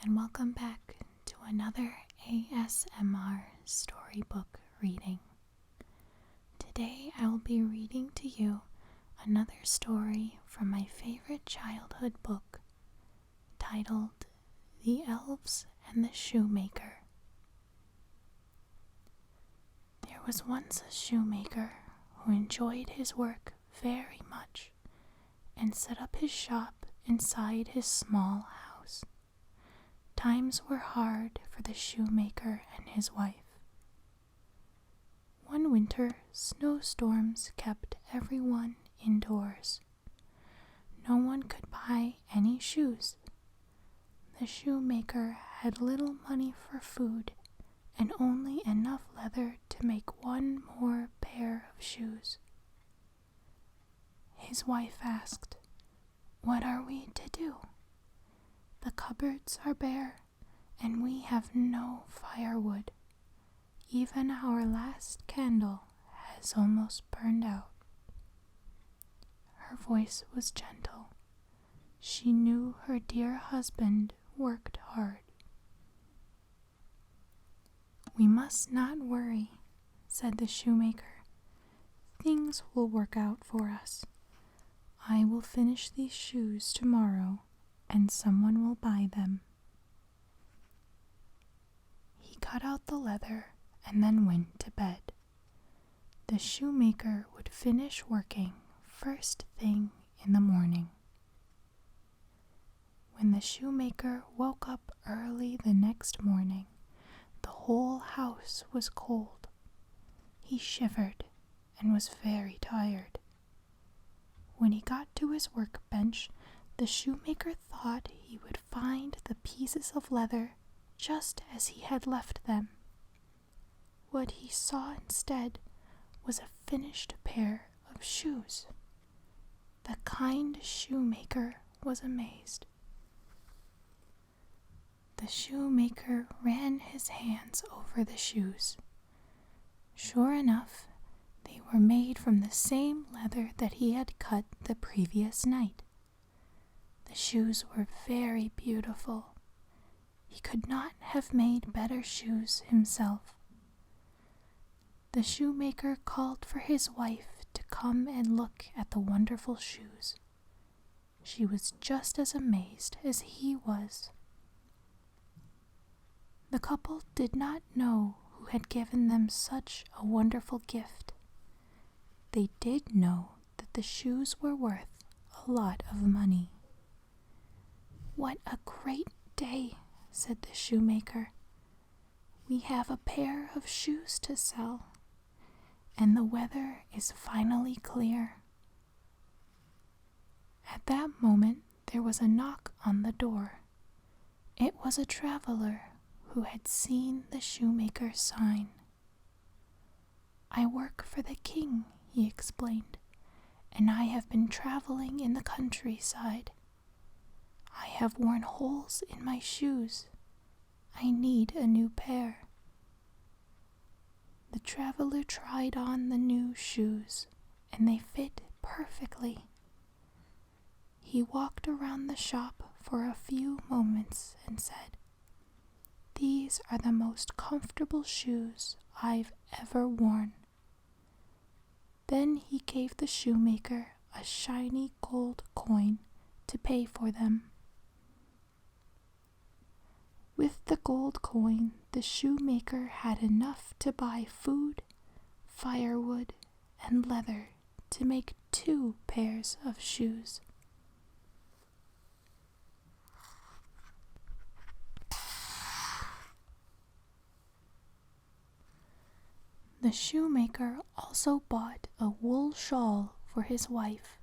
and welcome back to another ASMR storybook reading. Today I will be reading to you another story from my favorite childhood book titled The Elves and the Shoemaker. There was once a shoemaker who enjoyed his work very much and set up his shop inside his small house. Times were hard for the shoemaker and his wife. One winter, snowstorms kept everyone indoors. No one could buy any shoes. The shoemaker had little money for food and only enough leather to make one more pair of shoes. His wife asked, "What are we to do? The cupboards are bare, and we have no firewood. Even our last candle has almost burned out." Her voice was gentle. She knew her dear husband worked hard. "We must not worry," said the shoemaker. "Things will work out for us. I will finish these shoes tomorrow, and someone will buy them." He cut out the leather and then went to bed. The shoemaker would finish working first thing in the morning. When the shoemaker woke up early the next morning, the whole house was cold. He shivered and was very tired. When he got to his workbench, the shoemaker thought he would find the pieces of leather just as he had left them. What he saw instead was a finished pair of shoes. The kind shoemaker was amazed. The shoemaker ran his hands over the shoes. Sure enough, they were made from the same leather that he had cut the previous night. The shoes were very beautiful. He could not have made better shoes himself. The shoemaker called for his wife to come and look at the wonderful shoes. She was just as amazed as he was. The couple did not know who had given them such a wonderful gift. They did know that the shoes were worth a lot of money. "What a great day," said the shoemaker. "We have a pair of shoes to sell, and the weather is finally clear." At that moment there was a knock on the door. It was a traveler who had seen the shoemaker's sign. "I work for the king," he explained, "and I have been traveling in the countryside. I have worn holes in my shoes. I need a new pair." The traveler tried on the new shoes, and they fit perfectly. He walked around the shop for a few moments and said, "These are the most comfortable shoes I've ever worn." Then he gave the shoemaker a shiny gold coin to pay for them. With the gold coin, the shoemaker had enough to buy food, firewood, and leather to make 2 pairs of shoes. The shoemaker also bought a wool shawl for his wife.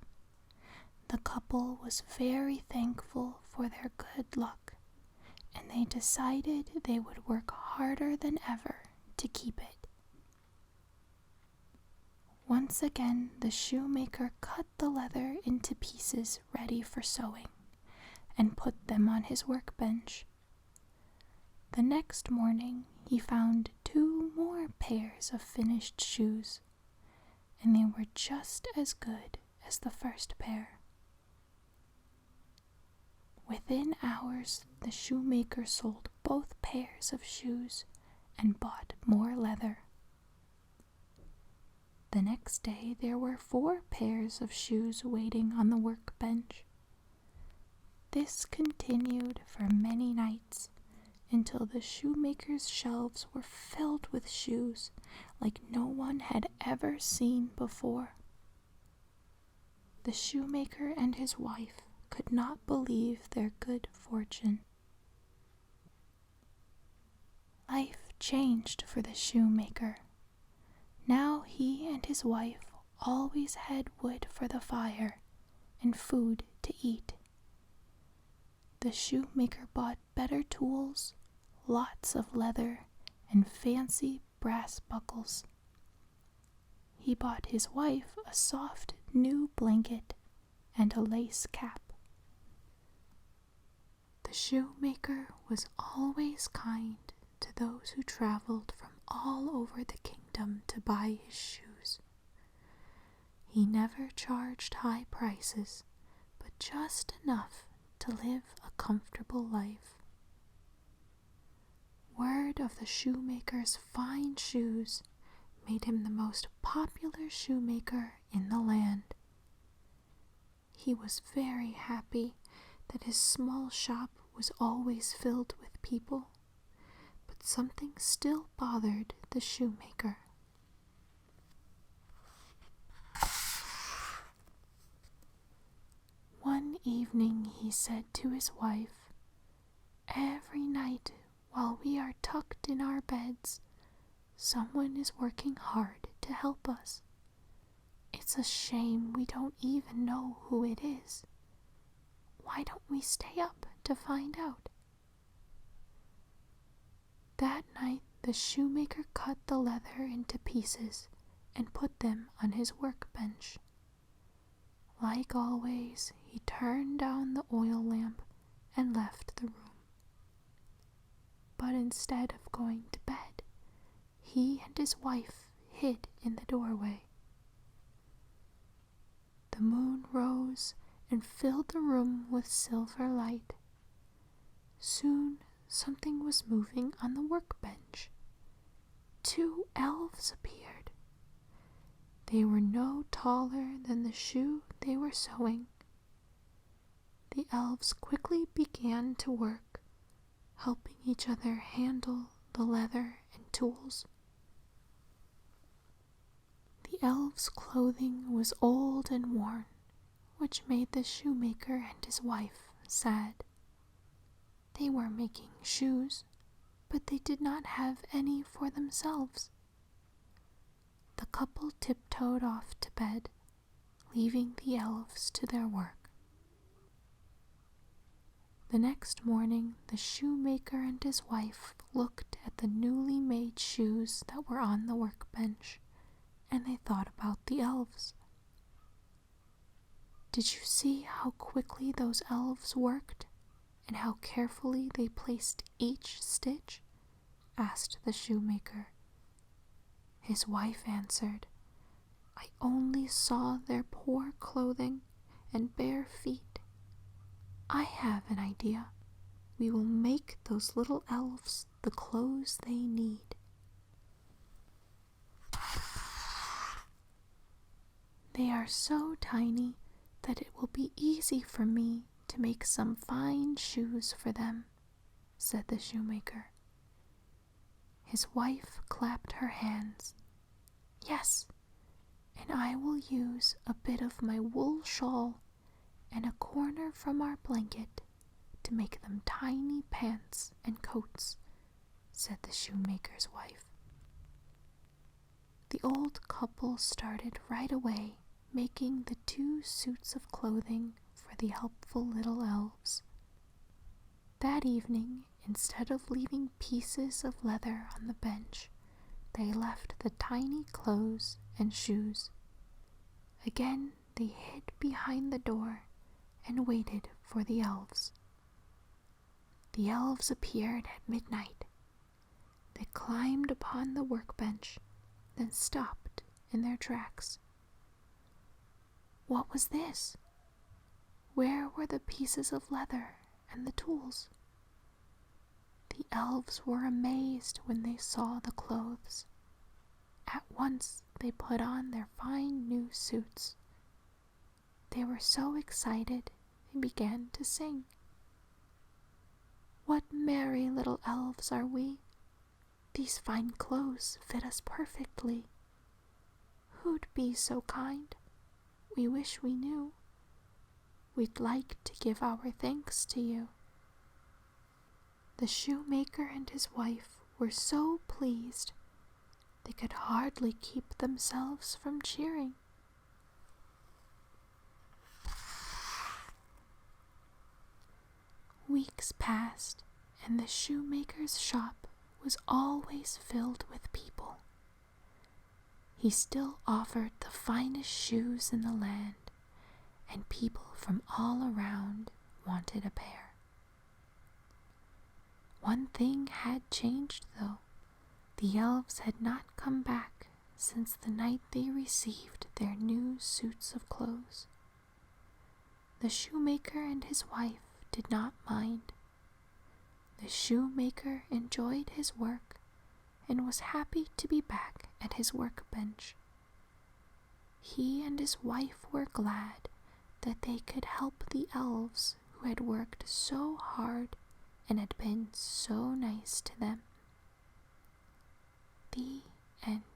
The couple was very thankful for their good luck, and they decided they would work harder than ever to keep it. Once again, the shoemaker cut the leather into pieces ready for sewing and put them on his workbench. The next morning, he found 2 more pairs of finished shoes, and they were just as good as the first pair. With Within hours, the shoemaker sold both pairs of shoes and bought more leather. The next day there were 4 pairs of shoes waiting on the workbench. This continued for many nights until the shoemaker's shelves were filled with shoes like no one had ever seen before. The shoemaker and his wife could not believe their good fortune. Life changed for the shoemaker. Now he and his wife always had wood for the fire and food to eat. The shoemaker bought better tools, lots of leather, and fancy brass buckles. He bought his wife a soft new blanket and a lace cap. The shoemaker was always kind to those who traveled from all over the kingdom to buy his shoes. He never charged high prices, but just enough to live a comfortable life. Word of the shoemaker's fine shoes made him the most popular shoemaker in the land. He was very happy that his small shop was always filled with people, but something still bothered the shoemaker. One evening he said to his wife, "Every night while we are tucked in our beds, someone is working hard to help us. It's a shame we don't even know who it is. Why don't we stay up to find out?" That night the shoemaker cut the leather into pieces and put them on his workbench. Like always, he turned down the oil lamp and left the room. But instead of going to bed, he and his wife hid in the doorway. The moon rose and filled the room with silver light. Soon something was moving on the workbench. 2 elves appeared. They were no taller than the shoe they were sewing. The elves quickly began to work, helping each other handle the leather and tools. The elves' clothing was old and worn, which made the shoemaker and his wife sad. They were making shoes, but they did not have any for themselves. The couple tiptoed off to bed, leaving the elves to their work. The next morning, the shoemaker and his wife looked at the newly made shoes that were on the workbench, and they thought about the elves. "Did you see how quickly those elves worked, and how carefully they placed each stitch?" asked the shoemaker. His wife answered, "I only saw their poor clothing and bare feet. I have an idea. We will make those little elves the clothes they need." "They are so tiny that it will be easy for me to make some fine shoes for them," said the shoemaker. His wife clapped her hands. "Yes, and I will use a bit of my wool shawl and a corner from our blanket to make them tiny pants and coats," said the shoemaker's wife. The old couple started right away, making the 2 suits of clothing for the helpful little elves. That evening, instead of leaving pieces of leather on the bench, they left the tiny clothes and shoes. Again they hid behind the door and waited for the elves. The elves appeared at midnight. They climbed upon the workbench, then stopped in their tracks. What was this? Where were the pieces of leather and the tools. The elves were amazed when they saw the clothes. At once they put on their fine new suits. They were so excited they began to sing. "What merry little elves are we! These fine clothes fit us perfectly. Who'd be so kind? We wish we knew. We'd like to give our thanks to you." The shoemaker and his wife were so pleased they could hardly keep themselves from cheering. Weeks passed, and the shoemaker's shop was always filled with people. He still offered the finest shoes in the land, and people from all around wanted a pair. One thing had changed, though. The elves had not come back since the night they received their new suits of clothes. The shoemaker and his wife did not mind. The shoemaker enjoyed his work and was happy to be back at his workbench. He and his wife were glad that they could help the elves who had worked so hard and had been so nice to them. The end.